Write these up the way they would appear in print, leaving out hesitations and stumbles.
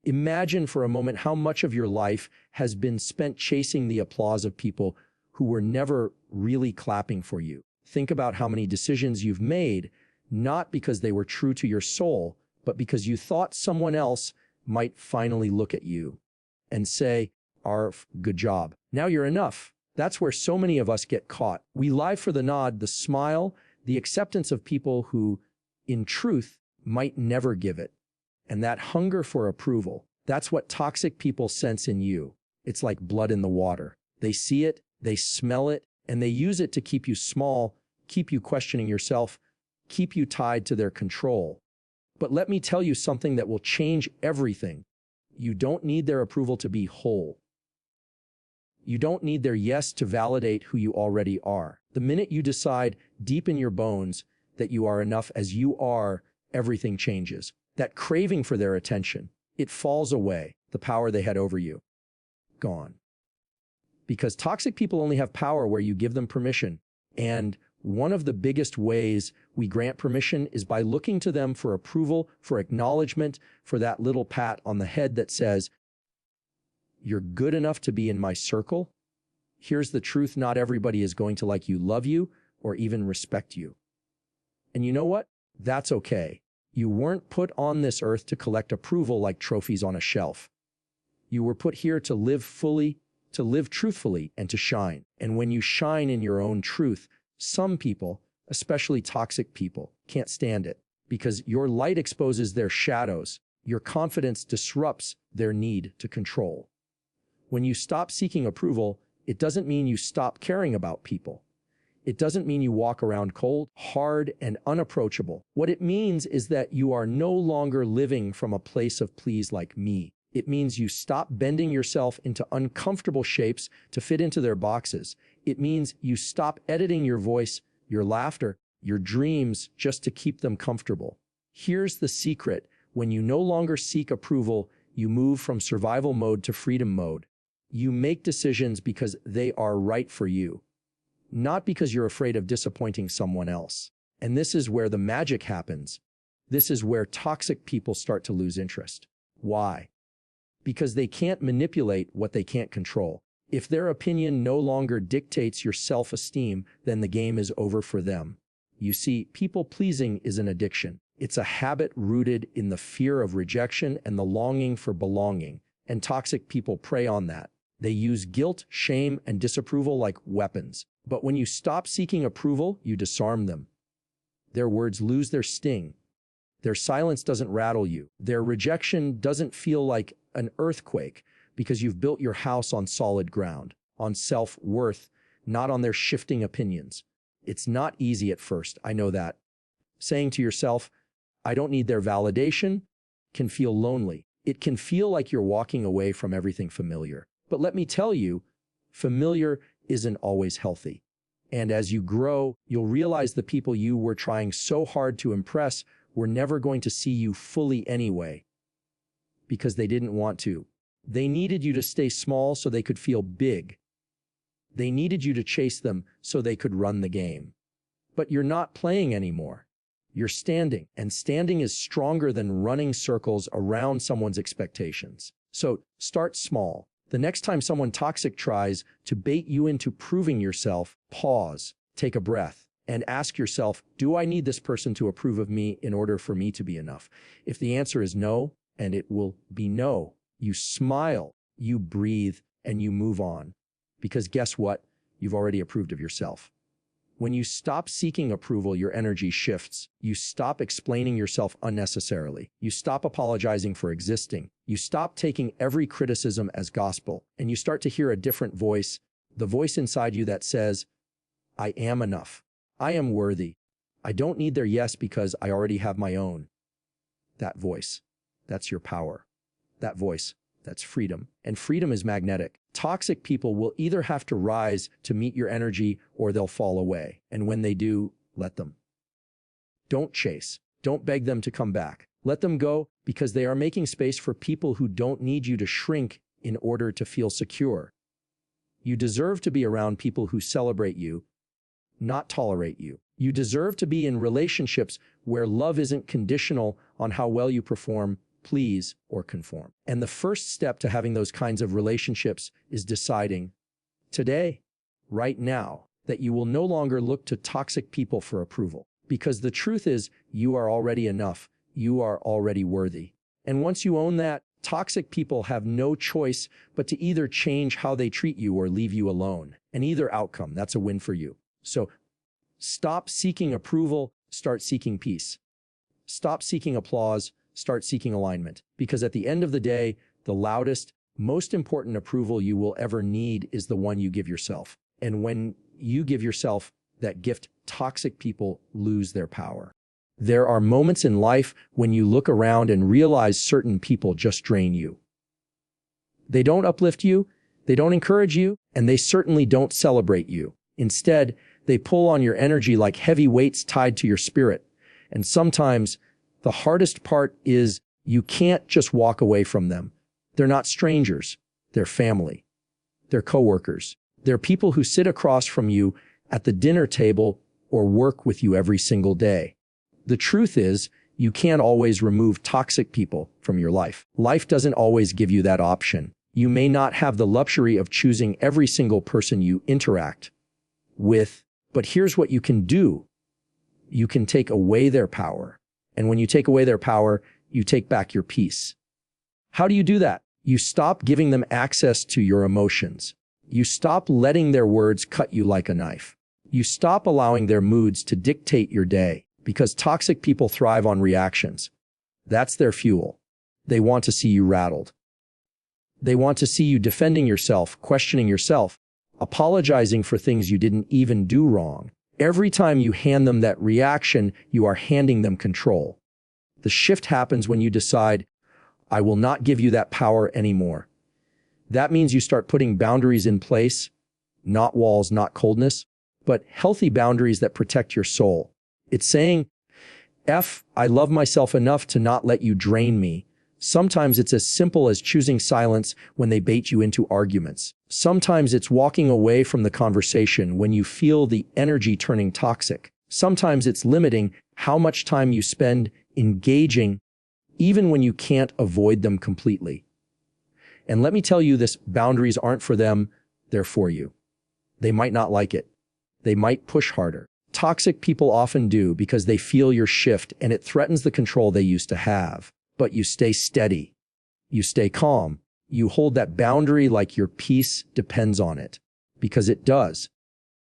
Imagine for a moment how much of your life has been spent chasing the applause of people who were never really clapping for you. Think about how many decisions you've made, not because they were true to your soul, but because you thought someone else might finally look at you and say, "Arf, good job. Now you're enough." That's where so many of us get caught. We live for the nod, the smile, the acceptance of people who, in truth, might never give it. And that hunger for approval, that's what toxic people sense in you. It's like blood in the water. They see it, they smell it, and they use it to keep you small, keep you questioning yourself, keep you tied to their control. But let me tell you something that will change everything. You don't need their approval to be whole. You don't need their yes to validate who you already are. The minute you decide deep in your bones that you are enough as you are, everything changes. That craving for their attention, it falls away. The power they had over you, gone. Because toxic people only have power where you give them permission. And one of the biggest ways we grant permission is by looking to them for approval, for acknowledgement, for that little pat on the head that says, "You're good enough to be in my circle. Here's the truth, not everybody is going to like you, love you, or even respect you. And you know what? That's okay. You weren't put on this earth to collect approval like trophies on a shelf. You were put here to live fully, to live truthfully, and to shine. And when you shine in your own truth, some people, especially toxic people, can't stand it because your light exposes their shadows. Your confidence disrupts their need to control. When you stop seeking approval, it doesn't mean you stop caring about people. It doesn't mean you walk around cold, hard, and unapproachable. What it means is that you are no longer living from a place of please like me. It means you stop bending yourself into uncomfortable shapes to fit into their boxes. It means you stop editing your voice, your laughter, your dreams just to keep them comfortable. Here's the secret. When you no longer seek approval, you move from survival mode to freedom mode. You make decisions because they are right for you, not because you're afraid of disappointing someone else. And this is where the magic happens. This is where toxic people start to lose interest. Why? Because they can't manipulate what they can't control. If their opinion no longer dictates your self-esteem, then the game is over for them. You see, people-pleasing is an addiction. It's a habit rooted in the fear of rejection and the longing for belonging, and toxic people prey on that. They use guilt, shame, and disapproval like weapons. But when you stop seeking approval, you disarm them. Their words lose their sting. Their silence doesn't rattle you. Their rejection doesn't feel like an earthquake because you've built your house on solid ground, on self-worth, not on their shifting opinions. It's not easy at first, I know that. Saying to yourself, "I don't need their validation," can feel lonely. It can feel like you're walking away from everything familiar. But let me tell you, familiar isn't always healthy. And as you grow, you'll realize the people you were trying so hard to impress were never going to see you fully anyway, because they didn't want to. They needed you to stay small so they could feel big. They needed you to chase them so they could run the game. But you're not playing anymore. You're standing, and standing is stronger than running circles around someone's expectations. So start small. The next time someone toxic tries to bait you into proving yourself, pause, take a breath, and ask yourself, do I need this person to approve of me in order for me to be enough? If the answer is no, and it will be no, you smile, you breathe, and you move on. Because guess what? You've already approved of yourself. When you stop seeking approval, your energy shifts. You stop explaining yourself unnecessarily. You stop apologizing for existing. You stop taking every criticism as gospel, and you start to hear a different voice, the voice inside you that says, "I am enough. I am worthy. I don't need their yes because I already have my own." That voice, that's your power. That voice, that's freedom. And freedom is magnetic. Toxic people will either have to rise to meet your energy or they'll fall away. And when they do, let them. Don't chase. Don't beg them to come back. Let them go because they are making space for people who don't need you to shrink in order to feel secure. You deserve to be around people who celebrate you, not tolerate you. You deserve to be in relationships where love isn't conditional on how well you perform, please, or conform. And the first step to having those kinds of relationships is deciding today, right now, that you will no longer look to toxic people for approval. Because the truth is, you are already enough. You are already worthy. And once you own that, toxic people have no choice but to either change how they treat you or leave you alone. And either outcome, that's a win for you. So stop seeking approval, start seeking peace. Stop seeking applause, start seeking alignment. Because at the end of the day, the loudest, most important approval you will ever need is the one you give yourself. And when you give yourself that gift, toxic people lose their power. There are moments in life when you look around and realize certain people just drain you. They don't uplift you, they don't encourage you, and they certainly don't celebrate you. Instead, they pull on your energy like heavy weights tied to your spirit. And sometimes the hardest part is you can't just walk away from them. They're not strangers. They're family. They're coworkers. They're people who sit across from you at the dinner table or work with you every single day. The truth is, you can't always remove toxic people from your life. Life doesn't always give you that option. You may not have the luxury of choosing every single person you interact with, but here's what you can do. You can take away their power. And when you take away their power, you take back your peace. How do you do that? You stop giving them access to your emotions. You stop letting their words cut you like a knife. You stop allowing their moods to dictate your day, because toxic people thrive on reactions. That's their fuel. They want to see you rattled. They want to see you defending yourself, questioning yourself, apologizing for things you didn't even do wrong. Every time you hand them that reaction, you are handing them control. The shift happens when you decide, I will not give you that power anymore. That means you start putting boundaries in place, not walls, not coldness, but healthy boundaries that protect your soul. It's saying, I love myself enough to not let you drain me. Sometimes it's as simple as choosing silence when they bait you into arguments. Sometimes it's walking away from the conversation when you feel the energy turning toxic. Sometimes it's limiting how much time you spend engaging, even when you can't avoid them completely. And let me tell you this, boundaries aren't for them, they're for you. They might not like it. They might push harder. Toxic people often do because they feel your shift and it threatens the control they used to have. But you stay steady. You stay calm. You hold that boundary like your peace depends on it. Because it does.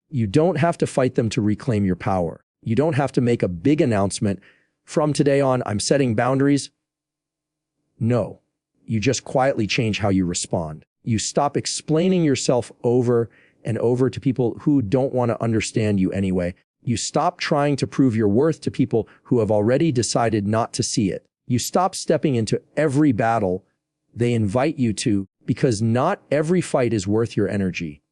You don't have to fight them to reclaim your power. You don't have to make a big announcement. From today on, I'm setting boundaries. No. You just quietly change how you respond. You stop explaining yourself over and over to people who don't want to understand you anyway. You stop trying to prove your worth to people who have already decided not to see it. You stop stepping into every battle they invite you to, because not every fight is worth your energy.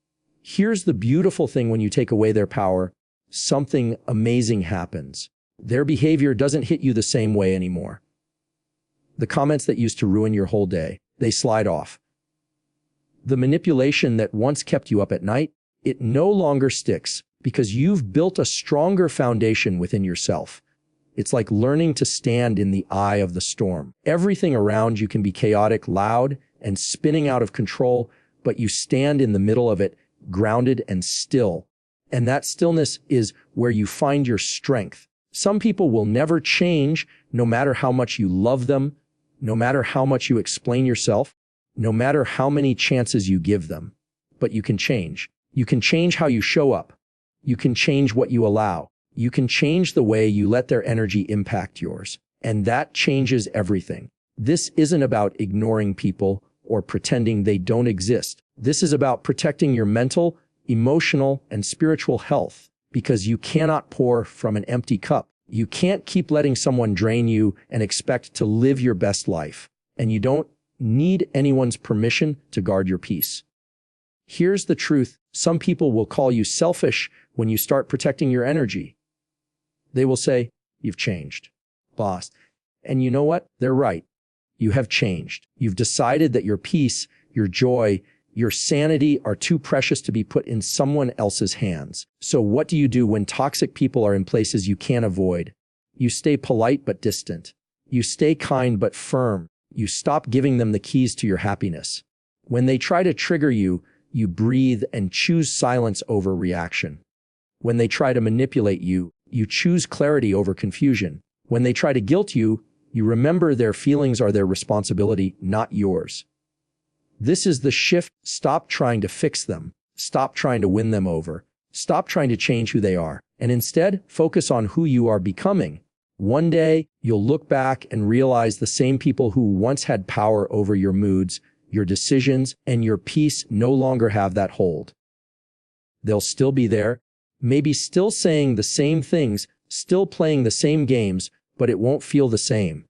Here's the beautiful thing: when you take away their power, something amazing happens. Their behavior doesn't hit you the same way anymore. The comments that used to ruin your whole day, they slide off. The manipulation that once kept you up at night, it no longer sticks, because you've built a stronger foundation within yourself. It's like learning to stand in the eye of the storm. Everything around you can be chaotic, loud, and spinning out of control, but you stand in the middle of it, grounded and still. And that stillness is where you find your strength. Some people will never change, no matter how much you love them, no matter how much you explain yourself, no matter how many chances you give them. But you can change. You can change how you show up. You can change what you allow. You can change the way you let their energy impact yours. And that changes everything. This isn't about ignoring people or pretending they don't exist. This is about protecting your mental, emotional, and spiritual health, because you cannot pour from an empty cup. You can't keep letting someone drain you and expect to live your best life. And you don't need anyone's permission to guard your peace. Here's the truth. Some people will call you selfish when you start protecting your energy. They will say, "You've changed, boss." And you know what? They're right. You have changed. You've decided that your peace, your joy, your sanity are too precious to be put in someone else's hands. So what do you do when toxic people are in places you can't avoid? You stay polite but distant. You stay kind but firm. You stop giving them the keys to your happiness. When they try to trigger you, you breathe and choose silence over reaction. When they try to manipulate you, you choose clarity over confusion. When they try to guilt you, you remember their feelings are their responsibility, not yours. This is the shift. Stop trying to fix them. Stop trying to win them over. Stop trying to change who they are, and instead focus on who you are becoming. One day, you'll look back and realize the same people who once had power over your moods, your decisions, and your peace no longer have that hold. They'll still be there, maybe still saying the same things, still playing the same games, but it won't feel the same.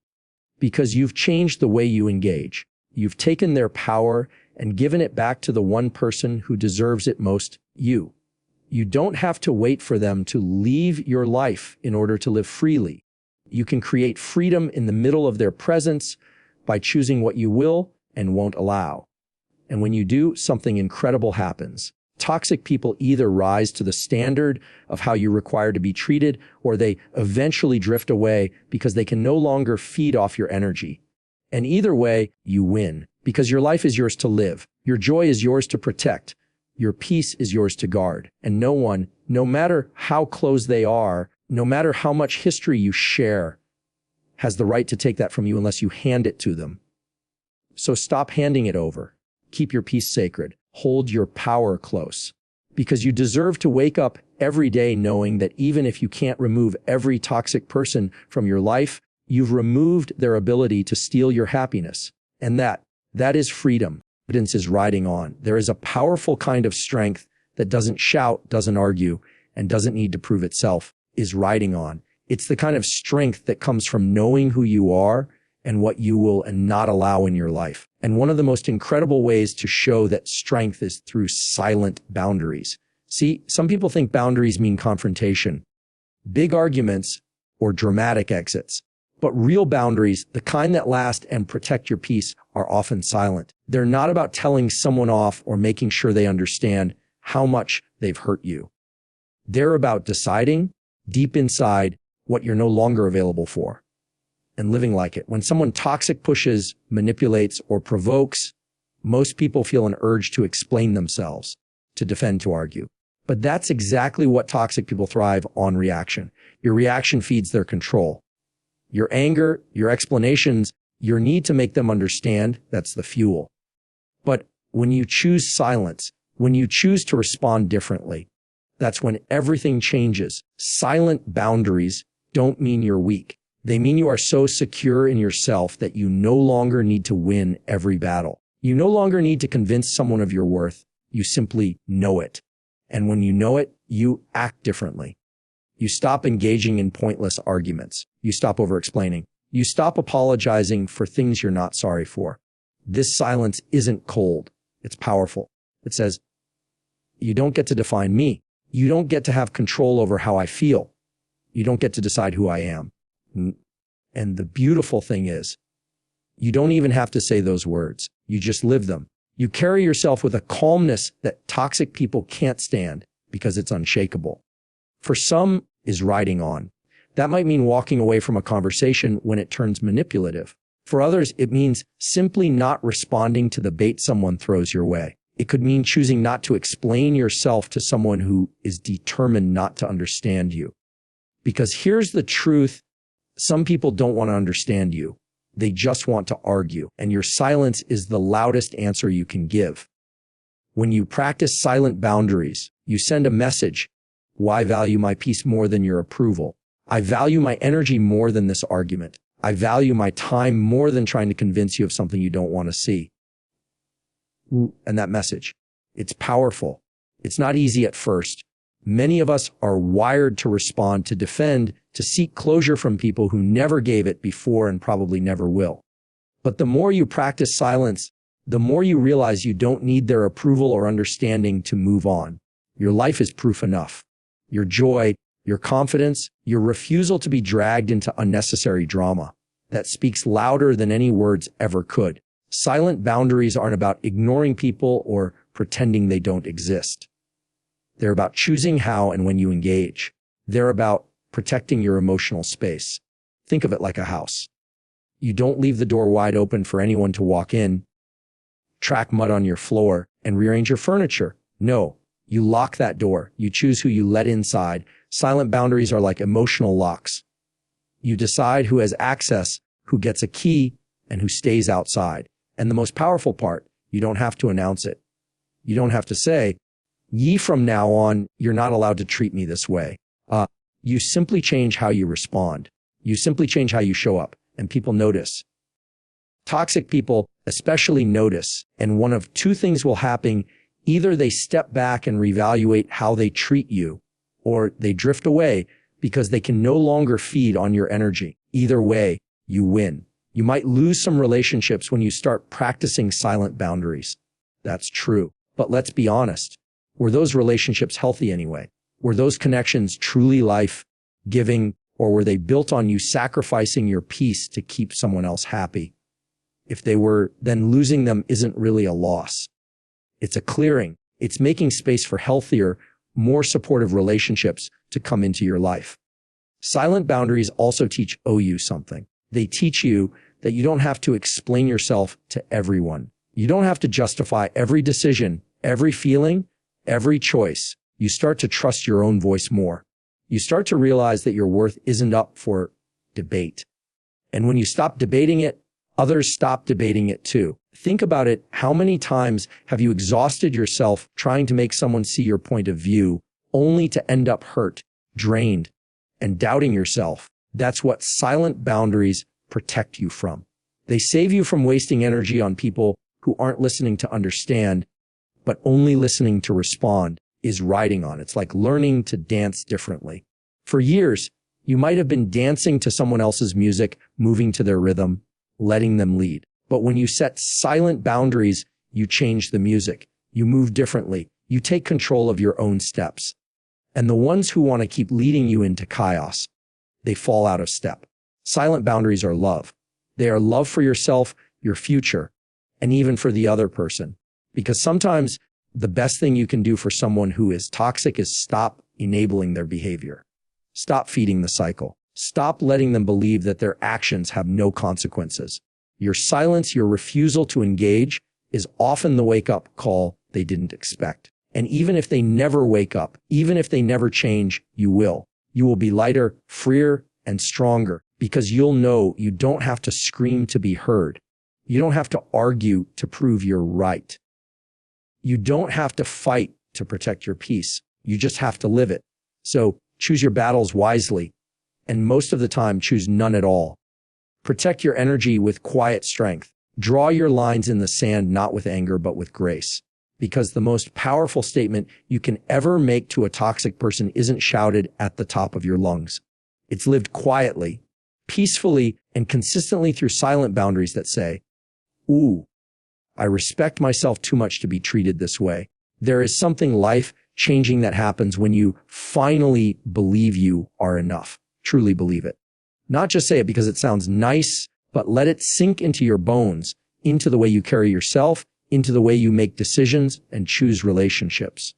Because you've changed the way you engage. You've taken their power and given it back to the one person who deserves it most, you. You don't have to wait for them to leave your life in order to live freely. You can create freedom in the middle of their presence by choosing what you will and won't allow. And when you do, something incredible happens. Toxic people either rise to the standard of how you require to be treated, or they eventually drift away because they can no longer feed off your energy. And either way, you win, because your life is yours to live. Your joy is yours to protect. Your peace is yours to guard. And no one, no matter how close they are, no matter how much history you share, has the right to take that from you unless you hand it to them. So stop handing it over. Keep your peace sacred. Hold your power close. Because you deserve to wake up every day knowing that even if you can't remove every toxic person from your life, you've removed their ability to steal your happiness. And that is freedom. Evidence is riding on. There is a powerful kind of strength that doesn't shout, doesn't argue, and doesn't need to prove itself, is riding on. It's the kind of strength that comes from knowing who you are and what you will and not allow in your life. And one of the most incredible ways to show that strength is through silent boundaries. See, some people think boundaries mean confrontation, big arguments, or dramatic exits. But real boundaries, the kind that last and protect your peace, are often silent. They're not about telling someone off or making sure they understand how much they've hurt you. They're about deciding deep inside what you're no longer available for and living like it. When someone toxic pushes, manipulates, or provokes, most people feel an urge to explain themselves, to defend, to argue. But that's exactly what toxic people thrive on: reaction. Your reaction feeds their control. Your anger, your explanations, your need to make them understand, that's the fuel. But when you choose silence, when you choose to respond differently, that's when everything changes. Silent boundaries don't mean you're weak. They mean you are so secure in yourself that you no longer need to win every battle. You no longer need to convince someone of your worth. You simply know it. And when you know it, you act differently. You stop engaging in pointless arguments. You stop over-explaining. You stop apologizing for things you're not sorry for. This silence isn't cold. It's powerful. It says, you don't get to define me. You don't get to have control over how I feel. You don't get to decide who I am. And the beautiful thing is, you don't even have to say those words. You just live them. You carry yourself with a calmness that toxic people can't stand because it's unshakable. For some, is riding on. That might mean walking away from a conversation when it turns manipulative. For others, it means simply not responding to the bait someone throws your way. It could mean choosing not to explain yourself to someone who is determined not to understand you. Because here's the truth. Some people don't want to understand you. They just want to argue, and your silence is the loudest answer you can give. When you practice silent boundaries, you send a message. I value my peace more than your approval. I value my energy more than this argument. I value my time more than trying to convince you of something you don't want to see. And that message, it's powerful. It's not easy at first. Many of us are wired to respond, to defend, to seek closure from people who never gave it before and probably never will. But the more you practice silence, the more you realize you don't need their approval or understanding to move on. Your life is proof enough. Your joy, your confidence, your refusal to be dragged into unnecessary drama, that speaks louder than any words ever could. Silent boundaries aren't about ignoring people or pretending they don't exist. They're about choosing how and when you engage. They're about protecting your emotional space. Think of it like a house. You don't leave the door wide open for anyone to walk in, track mud on your floor, and rearrange your furniture. No, you lock that door. You choose who you let inside. Silent boundaries are like emotional locks. You decide who has access, who gets a key, and who stays outside. And the most powerful part, you don't have to announce it. You don't have to say, from now on, you're not allowed to treat me this way. You simply change how you respond. You simply change how you show up, and people notice. Toxic people especially notice, and one of two things will happen. Either they step back and reevaluate how they treat you, or they drift away because they can no longer feed on your energy. Either way, you win. You might lose some relationships when you start practicing silent boundaries. That's true. But let's be honest. Were those relationships healthy anyway? Were those connections truly life-giving, or were they built on you sacrificing your peace to keep someone else happy? If they were, then losing them isn't really a loss. It's a clearing. It's making space for healthier, more supportive relationships to come into your life. Silent boundaries also teach you something. They teach you that you don't have to explain yourself to everyone. You don't have to justify every decision, every feeling, every choice. You start to trust your own voice more. You start to realize that your worth isn't up for debate. And when you stop debating it, others stop debating it too. Think about it. How many times have you exhausted yourself trying to make someone see your point of view, only to end up hurt, drained, and doubting yourself? That's what silent boundaries protect you from. They save you from wasting energy on people who aren't listening to understand, but only listening to respond. Is riding on. It's like learning to dance differently. For years, you might have been dancing to someone else's music, moving to their rhythm, letting them lead. But when you set silent boundaries, you change the music. You move differently. You take control of your own steps. And the ones who want to keep leading you into chaos, they fall out of step. Silent boundaries are love. They are love for yourself, your future, and even for the other person. Because sometimes the best thing you can do for someone who is toxic is stop enabling their behavior. Stop feeding the cycle. Stop letting them believe that their actions have no consequences. Your silence, your refusal to engage, is often the wake-up call they didn't expect. And even if they never wake up, even if they never change, you will. You will be lighter, freer, and stronger, because you'll know you don't have to scream to be heard. You don't have to argue to prove you're right. You don't have to fight to protect your peace. You just have to live it. So choose your battles wisely, and most of the time choose none at all. Protect your energy with quiet strength. Draw your lines in the sand, not with anger, but with grace. Because the most powerful statement you can ever make to a toxic person isn't shouted at the top of your lungs. It's lived quietly, peacefully, and consistently through silent boundaries that say, I respect myself too much to be treated this way. There is something life-changing that happens when you finally believe you are enough. Truly believe it. Not just say it because it sounds nice, but let it sink into your bones, into the way you carry yourself, into the way you make decisions and choose relationships.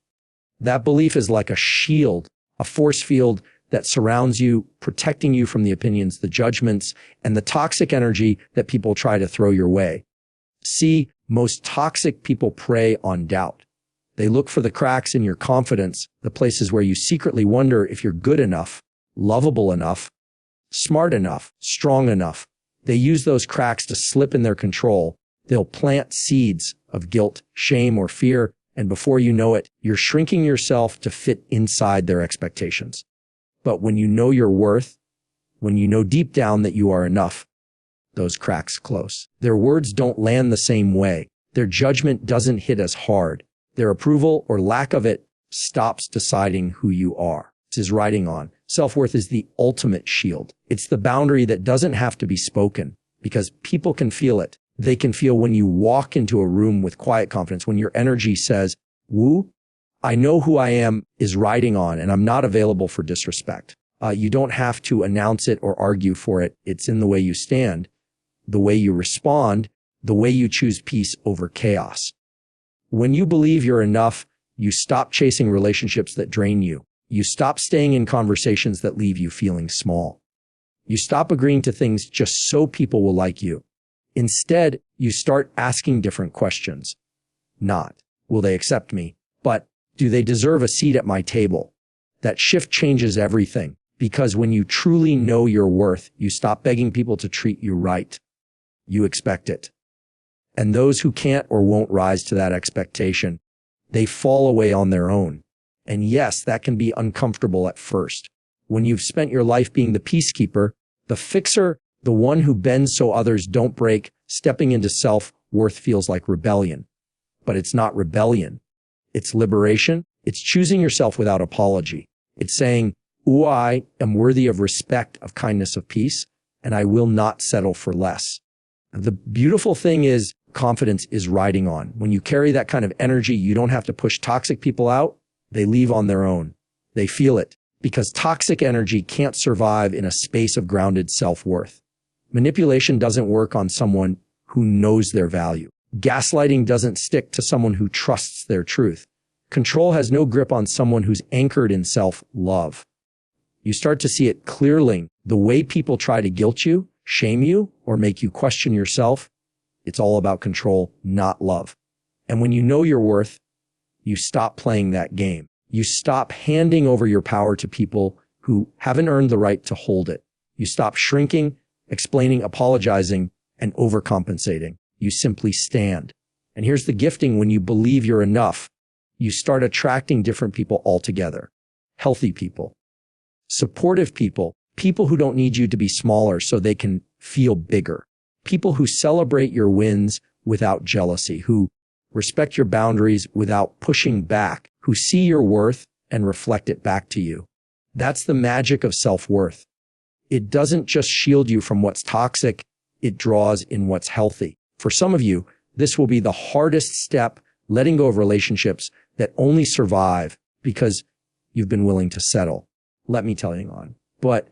That belief is like a shield, a force field that surrounds you, protecting you from the opinions, the judgments, and the toxic energy that people try to throw your way. See, most toxic people prey on doubt. They look for the cracks in your confidence, the places where you secretly wonder if you're good enough, lovable enough, smart enough, strong enough. They use those cracks to slip in their control. They'll plant seeds of guilt, shame, or fear, and before you know it, you're shrinking yourself to fit inside their expectations. But when you know your worth, when you know deep down that you are enough, those cracks close. Their words don't land the same way. Their judgment doesn't hit as hard. Their approval or lack of it stops deciding who you are. This is riding on. Self-worth is the ultimate shield. It's the boundary that doesn't have to be spoken because people can feel it. They can feel when you walk into a room with quiet confidence, when your energy says, I know who I am is riding on and I'm not available for disrespect. You don't have to announce it or argue for it. It's in the way you stand, the way you respond, the way you choose peace over chaos. When you believe you're enough, you stop chasing relationships that drain you. You stop staying in conversations that leave you feeling small. You stop agreeing to things just so people will like you. Instead, you start asking different questions. Not, will they accept me? But, do they deserve a seat at my table? That shift changes everything, because when you truly know your worth, you stop begging people to treat you right. You expect it. And those who can't or won't rise to that expectation, they fall away on their own. And yes, that can be uncomfortable at first. When you've spent your life being the peacekeeper, the fixer, the one who bends so others don't break, stepping into self-worth feels like rebellion. But it's not rebellion. It's liberation. It's choosing yourself without apology. It's saying, "Ooh, I am worthy of respect, of kindness, of peace, and I will not settle for less." The beautiful thing is, confidence is riding on. When you carry that kind of energy, you don't have to push toxic people out. They leave on their own. They feel it, because toxic energy can't survive in a space of grounded self-worth. Manipulation doesn't work on someone who knows their value. Gaslighting doesn't stick to someone who trusts their truth. Control has no grip on someone who's anchored in self-love. You start to see it clearly. The way people try to guilt you, shame you, or make you question yourself, it's all about control, not love. And when you know your worth, you stop playing that game. You stop handing over your power to people who haven't earned the right to hold it. You stop shrinking, explaining, apologizing, and overcompensating. You simply stand. And here's the gifting: when you believe you're enough, you start attracting different people altogether. Healthy people, supportive people, people who don't need you to be smaller so they can feel bigger, people who celebrate your wins without jealousy, who respect your boundaries without pushing back, who see your worth and reflect it back to you. That's the magic of self-worth. It doesn't just shield you from what's toxic, it draws in what's healthy. For some of you, this will be the hardest step, letting go of relationships that only survive because you've been willing to settle. Let me tell you on. But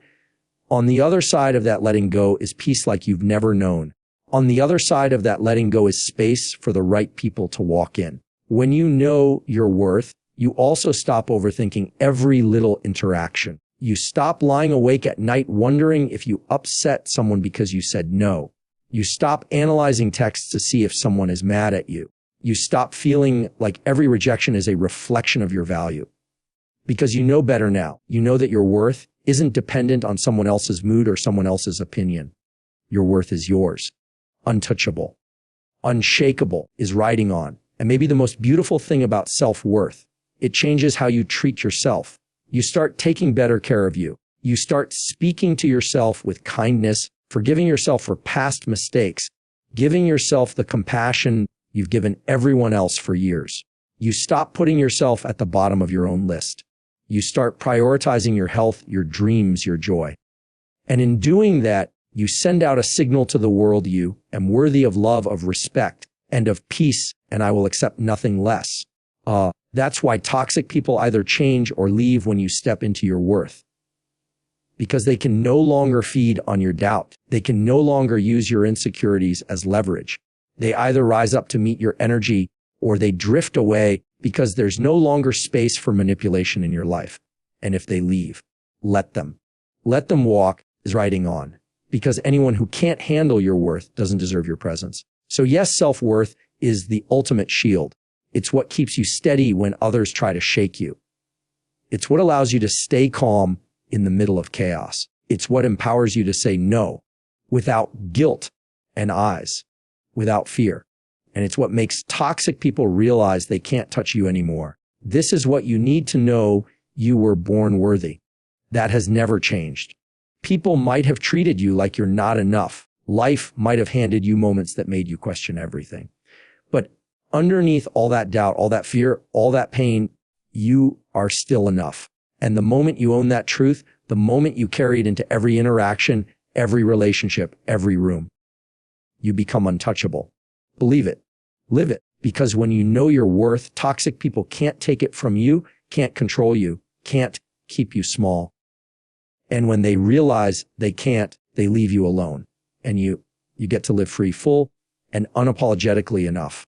on the other side of that letting go is peace like you've never known. On the other side of that letting go is space for the right people to walk in. When you know your worth, you also stop overthinking every little interaction. You stop lying awake at night wondering if you upset someone because you said no. You stop analyzing texts to see if someone is mad at you. You stop feeling like every rejection is a reflection of your value. Because you know better now. You know that your worth isn't dependent on someone else's mood or someone else's opinion. Your worth is yours. Untouchable. Unshakable is riding on. And maybe the most beautiful thing about self-worth, it changes how you treat yourself. You start taking better care of you. You start speaking to yourself with kindness, forgiving yourself for past mistakes, giving yourself the compassion you've given everyone else for years. You stop putting yourself at the bottom of your own list. You start prioritizing your health, your dreams, your joy. And in doing that, you send out a signal to the world: you am worthy of love, of respect, and of peace, and I will accept nothing less. That's why toxic people either change or leave when you step into your worth. Because they can no longer feed on your doubt. They can no longer use your insecurities as leverage. They either rise up to meet your energy or they drift away because there's no longer space for manipulation in your life. And if they leave, let them. Let them walk is riding on. Because anyone who can't handle your worth doesn't deserve your presence. So yes, self-worth is the ultimate shield. It's what keeps you steady when others try to shake you. It's what allows you to stay calm in the middle of chaos. It's what empowers you to say no without guilt and eyes, without fear. And it's what makes toxic people realize they can't touch you anymore. This is what you need to know: you were born worthy. That has never changed. People might have treated you like you're not enough. Life might have handed you moments that made you question everything. But underneath all that doubt, all that fear, all that pain, you are still enough. And the moment you own that truth, the moment you carry it into every interaction, every relationship, every room, you become untouchable. Believe it. Live it. Because when you know your worth, toxic people can't take it from you, can't control you, can't keep you small. And when they realize they can't, they leave you alone. And you get to live free, full, and unapologetically enough.